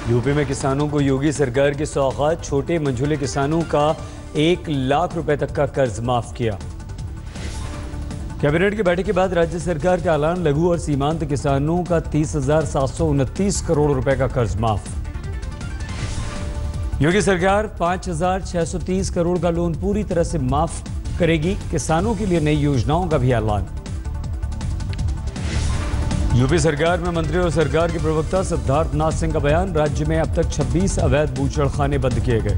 UP में किसानों को योगी सरकार की सौगात, छोटे मंझोले किसानों का 1 लाख रुपए तक का कर्ज माफ किया। कैबिनेट की बैठक के बाद राज्य सरकार का ऐलान, लघु और सीमांत किसानों का 30,729 करोड़ रुपए का कर्ज माफ। योगी सरकार 5,630 करोड़ का लोन पूरी तरह से माफ करेगी। किसानों के लिए नई योजनाओं का भी ऐलान। यूपी सरकार में मंत्री और सरकार के प्रवक्ता सिद्धार्थ नाथ सिंह का बयान, राज्य में अब तक 26 अवैध बूचड़खाने बंद किए गए।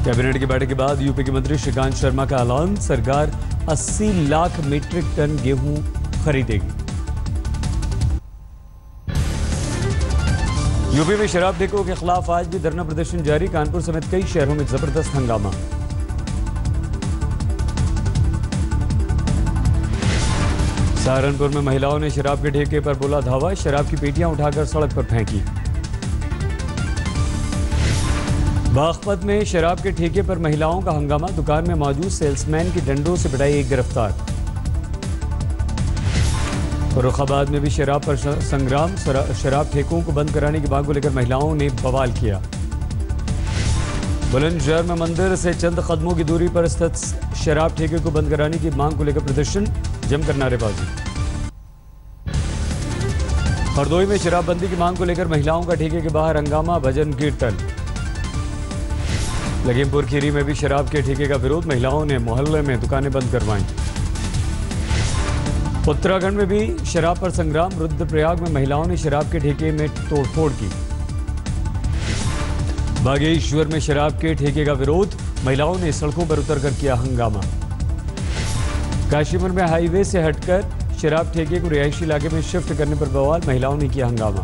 कैबिनेट की बैठक के बाद यूपी के मंत्री श्रीकांत शर्मा का ऐलान, सरकार 80 लाख मीट्रिक टन गेहूं खरीदेगी। यूपी में शराब ठेकों के खिलाफ आज भी धरना प्रदर्शन जारी। कानपुर समेत कई शहरों में जबरदस्त हंगामा। सहारनपुर में महिलाओं ने शराब के ठेके पर बोला धावा, शराब की पेटियां उठाकर सड़क पर फेंकी। बागपत में शराब के ठेके पर महिलाओं का हंगामा, दुकान में मौजूद सेल्समैन की डंडों से पिटाई, एक गिरफ्तार। फर्रुखाबाद में भी शराब पर संग्राम, शराब ठेकों को बंद कराने की मांग को लेकर महिलाओं ने बवाल किया। बुलंदशहर में मंदिर से चंद कदमों की दूरी पर स्थित शराब ठेके को बंद कराने की मांग को लेकर प्रदर्शन, जमकर नारेबाजी। हरदोई में शराबबंदी की मांग को लेकर महिलाओं का ठेके के बाहर हंगामा, भजन कीर्तन। लखीमपुर खीरी में भी शराब के ठेके का विरोध, महिलाओं ने मोहल्ले में दुकानें बंद करवाईं। उत्तराखंड में भी शराब पर संग्राम, रुद्रप्रयाग में महिलाओं ने शराब के ठेके में तोड़फोड़ की। बागेश्वर में शराब के ठेके का विरोध, महिलाओं ने सड़कों पर उतरकर किया हंगामा। काशीपुर में हाईवे से हटकर शराब ठेके को रिहायशी इलाके में शिफ्ट करने पर बवाल, महिलाओं ने किया हंगामा।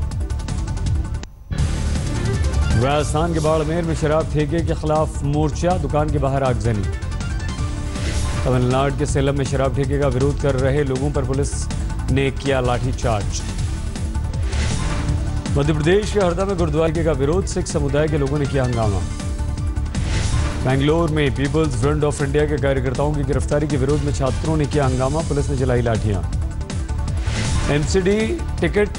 राजस्थान के बाड़मेर में शराब ठेके के खिलाफ मोर्चा, दुकान के बाहर आगजनी। तमिलनाडु के सेलम में शराब ठेके का विरोध कर रहे लोगों पर पुलिस ने किया लाठीचार्ज। मध्य प्रदेश के हरदा में गुरुद्वारे का विरोध, सिख समुदाय के लोगों ने किया हंगामा। बेंगलोर में पीपल्स फ्रंट ऑफ इंडिया के कार्यकर्ताओं की गिरफ्तारी के विरोध में छात्रों ने किया हंगामा, पुलिस ने चलाई लाठियां। एमसीडी टिकट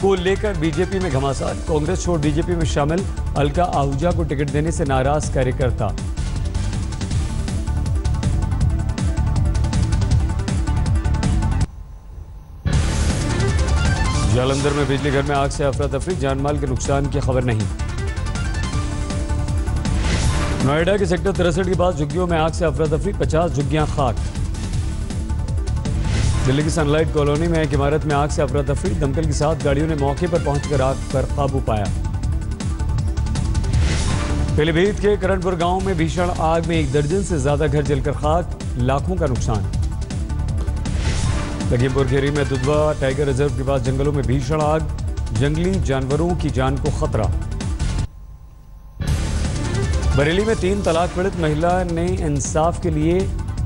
को लेकर बीजेपी में घमासान, कांग्रेस छोड़ बीजेपी में शामिल, अलका आहूजा को टिकट देने से नाराज कार्यकर्ता। जालंधर में बिजली घर में आग से अफरा तफरी, जानमाल के नुकसान की खबर नहीं। नोएडा के सेक्टर 63 के पास झुग्गियों में आग से अफरा तफरी, 50 झुग्गियां खाक। दिल्ली की सनलाइट कॉलोनी में एक इमारत में आग से अफरा तफरी, दमकल के साथ गाड़ियों ने मौके पर पहुंचकर आग पर काबू पाया। पीलीभीत के करणपुर गांव में भीषण आग में 1 दर्जन से ज्यादा घर जलकर खाक, लाखों का नुकसान। लखीमपुर खीरी में दुधवा टाइगर रिजर्व के पास जंगलों में भीषण आग, जंगली जानवरों की जान को खतरा। बरेली में 3 तलाक पीड़ित महिला ने इंसाफ के लिए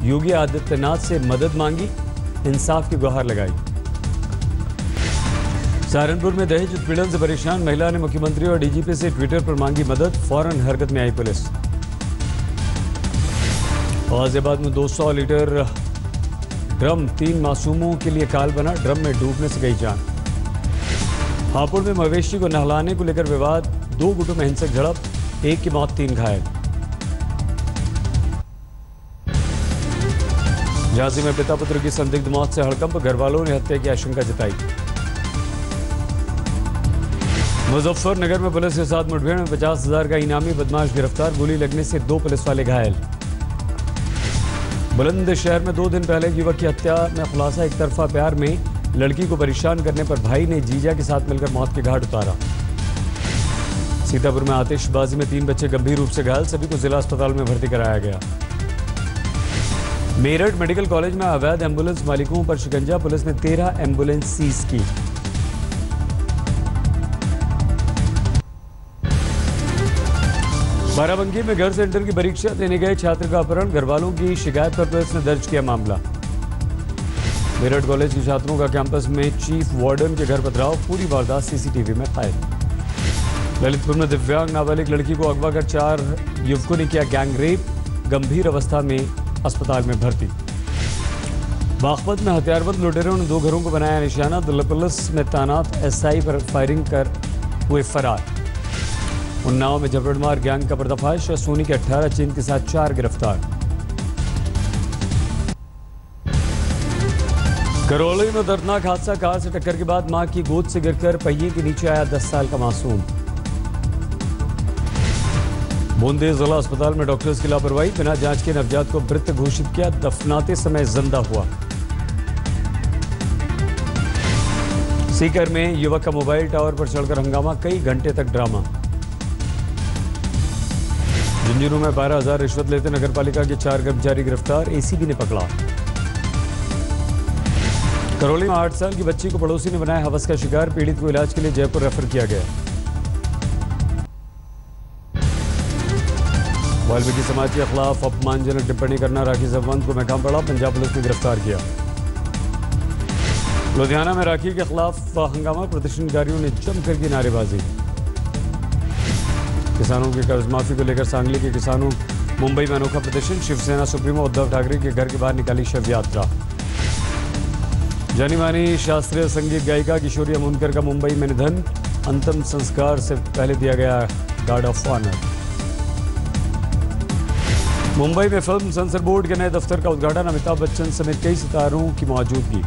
योगी आदित्यनाथ से मदद मांगी, इंसाफ की गुहार लगाई। सहारनपुर में दहेज उत्पीड़न से परेशान महिला ने मुख्यमंत्री और डीजीपी से ट्विटर पर मांगी मदद, फौरन हरकत में आई पुलिस। गाजियाबाद में 200 लीटर ड्रम 3 मासूमों के लिए काल बना, ड्रम में डूबने से गई जान। हापुड़ में मवेशी को नहलाने को लेकर विवाद, 2 गुटों में हिंसक झड़प, 1 की मौत 3 घायल। झांसी में पिता पुत्र की संदिग्ध मौत से हड़कंप, घर वालों ने हत्या की आशंका जताई। मुजफ्फरनगर में पुलिस के साथ मुठभेड़ में 50,000 का इनामी बदमाश गिरफ्तार, गोली लगने से 2 पुलिस वाले घायल। बुलंदशहर में 2 दिन पहले युवक की हत्या में खुलासा, एक तरफा प्यार में लड़की को परेशान करने पर भाई ने जीजा के साथ मिलकर मौत के घाट उतारा। सीतापुर में आतिशबाजी में 3 बच्चे गंभीर रूप से घायल, सभी को जिला अस्पताल में भर्ती कराया गया। मेरठ मेडिकल कॉलेज में अवैध एम्बुलेंस मालिकों पर शिकंजा, पुलिस ने 13 एम्बुलेंस सीज की। बाराबंकी में घर सेंटर की परीक्षा देने गए छात्र का अपहरण, घरवालों की शिकायत पर पुलिस ने दर्ज किया मामला। मेरठ कॉलेज के छात्रों का कैंपस में चीफ वार्डन के घर पथराव, पूरी वारदात सीसीटीवी में कैद। ललितपुर में दिव्यांग नाबालिग लड़की को अगवा कर 4 युवकों ने किया गैंग रेप, गंभीर अवस्था में अस्पताल में भर्ती। बागपत में हथियारबंद लुटेरों ने 2 घरों को बनाया निशाना। दिल्ली पुलिस में तैनात एसआई पर फायरिंग कर हुए फरार। उन्नाव में झपटमार गैंग का पर्दाफाश। सोनी के 18 चीन के साथ 4 गिरफ्तार। करौली में दर्दनाक हादसा। कार से टक्कर के बाद मां की गोद से गिरकर पहिए के नीचे आया 10 साल का मासूम। बूंदी जिला अस्पताल में डॉक्टर्स की लापरवाही। बिना जांच के नवजात को मृत घोषित किया। दफनाते समय जिंदा हुआ। सीकर में युवक का मोबाइल टावर पर चढ़कर हंगामा। कई घंटे तक ड्रामा। झुंझुनू में 12,000 रिश्वत लेते नगरपालिका के 4 कर्मचारी गिरफ्तार। एसीबी ने पकड़ा। करौली में 8 साल की बच्ची को पड़ोसी ने बनाया हवस का शिकार। पीड़ित को इलाज के लिए जयपुर रेफर किया गया। वाल्मीकि समाज के खिलाफ अपमानजनक टिप्पणी करना राखी सावंत को महकमा पड़ा। पंजाब पुलिस ने गिरफ्तार किया। लुधियाना में राखी के खिलाफ हंगामा। प्रदर्शनकारियों ने जमकर की नारेबाजी। किसानों की कर्ज माफी को लेकर सांगली के किसानों मुंबई में अनोखा प्रदर्शन। शिवसेना सुप्रीमो उद्धव ठाकरे के घर के बाहर निकाली शव यात्रा। जानी मानी शास्त्रीय संगीत गायिका किशोरी अमोनकर का मुंबई में निधन। अंतिम संस्कार से पहले दिया गया गार्ड ऑफ ऑनर। मुंबई में फिल्म सेंसर बोर्ड के नए दफ्तर का उद्घाटन। अमिताभ बच्चन समेत कई सितारों की मौजूदगी।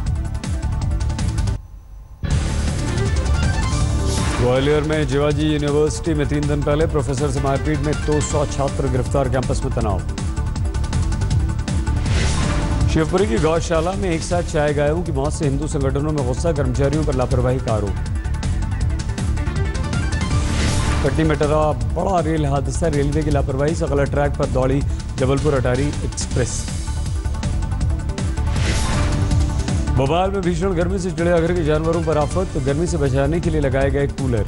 ग्वालियर में जिवाजी यूनिवर्सिटी में 3 दिन पहले प्रोफेसर से मारपीट में 200 छात्र गिरफ्तार। कैंपस में तनाव। शिवपुरी की गौशाला में एक साथ 4 गायों की मौत से हिंदू संगठनों में गुस्सा। कर्मचारियों पर लापरवाही का आरोप। कटनी में टरा बड़ा रेल हादसा। रेलवे की लापरवाही से गलत ट्रैक पर दौड़ी जबलपुर अटारी एक्सप्रेस। भोपाल में भीषण गर्मी से चिड़ियाघर के जानवरों पर आफत। गर्मी से बचाने के लिए लगाए गए कूलर।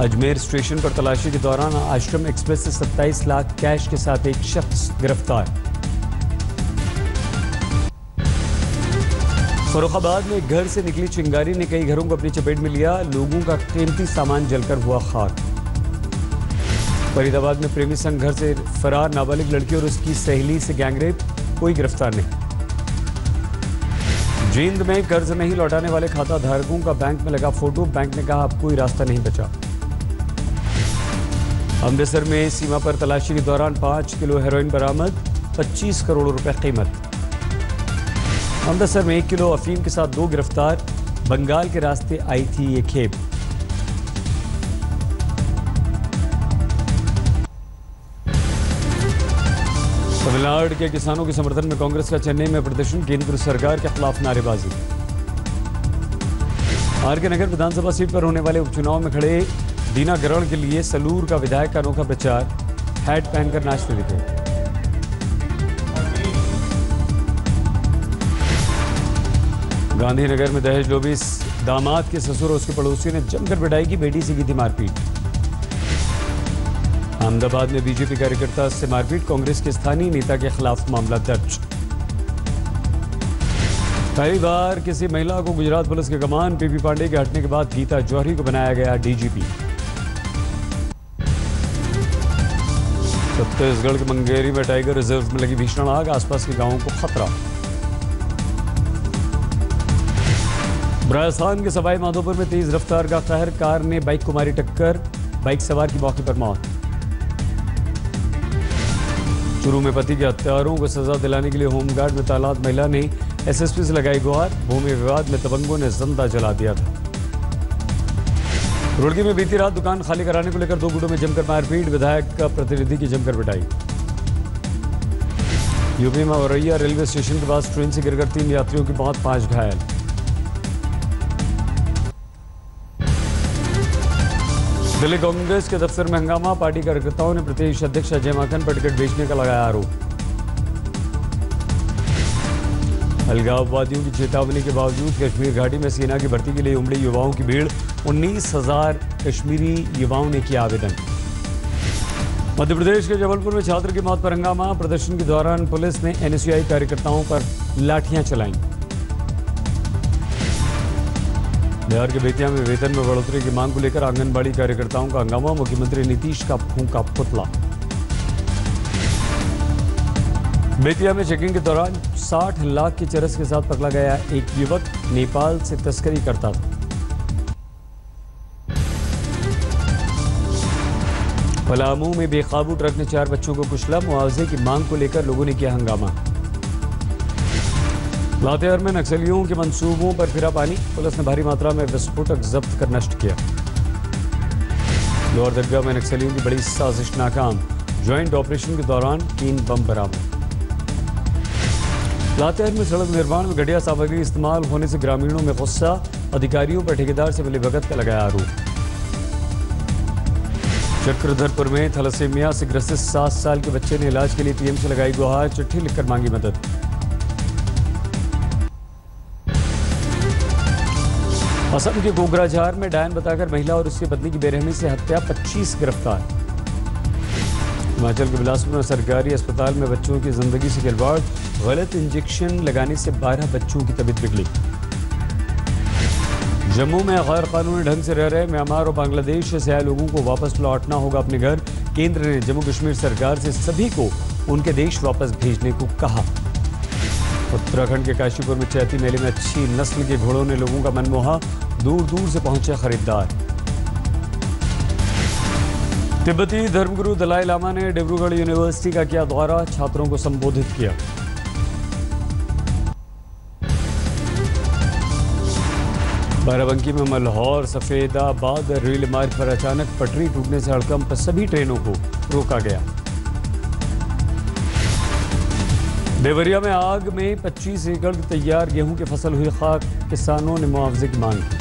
अजमेर स्टेशन पर तलाशी के दौरान आश्रम एक्सप्रेस से 27 लाख कैश के साथ एक शख्स गिरफ्तार। फर्रुखाबाद में घर से निकली चिंगारी ने कई घरों को अपनी चपेट में लिया। लोगों का कीमती सामान जलकर हुआ खाक। फरीदाबाद में प्रेमी संग घर से फरार। नाबालिग लड़की और उसकी सहेली से गैंगरेप। कोई गिरफ्तार नहीं। जींद में कर्ज नहीं लौटाने वाले खाता धारकों का बैंक में लगा फोटो। बैंक ने कहा अब कोई रास्ता नहीं बचा। अमृतसर में सीमा पर तलाशी के दौरान 5 किलो हेरोइन बरामद। 25 करोड़ रुपए कीमत। अमृतसर में 1 किलो अफीम के साथ 2 गिरफ्तार। बंगाल के रास्ते आई थी ये खेप। तमिलनाडु के किसानों के समर्थन में कांग्रेस का चेन्नई में प्रदर्शन। केंद्र सरकार के खिलाफ नारेबाजी। आर के नगर विधानसभा सीट पर होने वाले उपचुनाव में खड़े दीना गरण के लिए सलूर का विधायक का अनोखा प्रचार। हैट पहनकर नाचते दिखे। गांधीनगर में दहेज लोभी। दामाद के ससुर और उसके पड़ोसियों ने जमकर पिटाई की। बेटी से की थी मारपीट। अहमदाबाद में बीजेपी कार्यकर्ता से मारपीट। कांग्रेस के स्थानीय नेता के खिलाफ मामला दर्ज। पहली बार किसी महिला को गुजरात पुलिस के कमान। पीपी पांडे के हटने के बाद गीता जौहरी को बनाया गया डीजीपी। छत्तीसगढ़ के मुंगेरी में टाइगर रिजर्व में लगी भीषण आग। आसपास के गांवों को खतरा। राजस्थान के सवाई माधोपुर में तेज रफ्तार का कहर। कार ने बाइक को मारी टक्कर। बाइक सवार की मौके पर मौत। चूरू में पति के हत्यारों को सजा दिलाने के लिए होमगार्ड में तैनात महिला ने एसएसपी से लगाई गुहार। भूमि विवाद में दबंगों ने जिंदा जला दिया था। रुड़की में बीती रात दुकान खाली कराने को लेकर 2 गुटों में जमकर मारपीट। विधायक का प्रतिनिधि की जमकर पिटाई। यूपी में औरैया रेलवे स्टेशन के पास ट्रेन से गिरकर 3 यात्रियों की मौत। 5 घायल। दिल्ली कांग्रेस के दफ्तर में हंगामा। पार्टी कार्यकर्ताओं ने प्रदेश अध्यक्ष अजय माकन पर टिकट बेचने का लगाया आरोप। अलगाववादियों की चेतावनी के बावजूद कश्मीर घाटी में सेना की भर्ती के लिए उमड़ी युवाओं की भीड़। 19,000 कश्मीरी युवाओं ने किया आवेदन। मध्य प्रदेश के जबलपुर में छात्र की मौत पर हंगामा। प्रदर्शन के दौरान पुलिस ने एनएसयूआई कार्यकर्ताओं पर लाठियां चलाईं। बिहार के बेतिया में वेतन में बढ़ोतरी की मांग को लेकर आंगनबाड़ी कार्यकर्ताओं का हंगामा। मुख्यमंत्री नीतीश का फूंका पुतला। बेतिया में चेकिंग के दौरान 60 लाख की चरस के साथ पकड़ा गया एक युवक नेपाल से तस्करी करता था। पलामू में बेकाबू ट्रक ने 4 बच्चों को कुचला। मुआवजे की मांग को लेकर लोगों ने किया हंगामा। लातेहार में नक्सलियों के मंसूबों पर फिरा पानी। पुलिस ने भारी मात्रा में विस्फोटक जब्त कर नष्ट किया। लोहरदगा में नक्सलियों की बड़ी साजिश नाकाम। ज्वाइंट ऑपरेशन के दौरान 3 बम बरामद। लातेहार में सड़क निर्माण में घटिया सामग्री इस्तेमाल होने से ग्रामीणों में गुस्सा। अधिकारियों पर ठेकेदार से मिलीभगत का लगाया आरोप। चक्रधरपुर में थैलेसीमिया से ग्रसित 7 साल के बच्चे ने इलाज के लिए पीएम से लगाई गुहार। चिट्ठी लिखकर मांगी मदद। असम के कोकराझार में डायन बताकर महिला और उसकी पत्नी की बेरहमी से हत्या। 25 गिरफ्तार। हिमाचल के बिलासपुर में सरकारी अस्पताल में बच्चों की जिंदगी से खिलवाड़। गलत इंजेक्शन लगाने से 12 बच्चों की तबीयत बिगड़ी। जम्मू में गैर कानूनी ढंग से रह रहे म्यांमार और बांग्लादेश से आए लोगों को वापस लौटना होगा अपने घर। केंद्र ने जम्मू कश्मीर सरकार से सभी को उनके देश वापस भेजने को कहा। उत्तराखंड के काशीपुर में चैती मेले में अच्छी नस्ल के घोड़ों ने लोगों का मन मोहा। दूर दूर से पहुंचे खरीदार। तिब्बती धर्मगुरु दलाई लामा ने डिब्रूगढ़ यूनिवर्सिटी का किया दौरा। छात्रों को संबोधित किया। बाराबंकी में मल्हौर सफेदाबाद रेल मार्ग पर अचानक पटरी टूटने से हड़कंप। सभी ट्रेनों को रोका गया। देवरिया में आग में 25 एकड़ तैयार गेहूं की फसल हुई खाक। किसानों ने मुआवजे की मांग की।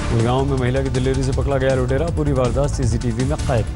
गुड़गांव में महिला की दिलेरी से पकड़ा गया लुटेरा। पूरी वारदात सीसीटीवी में कैद।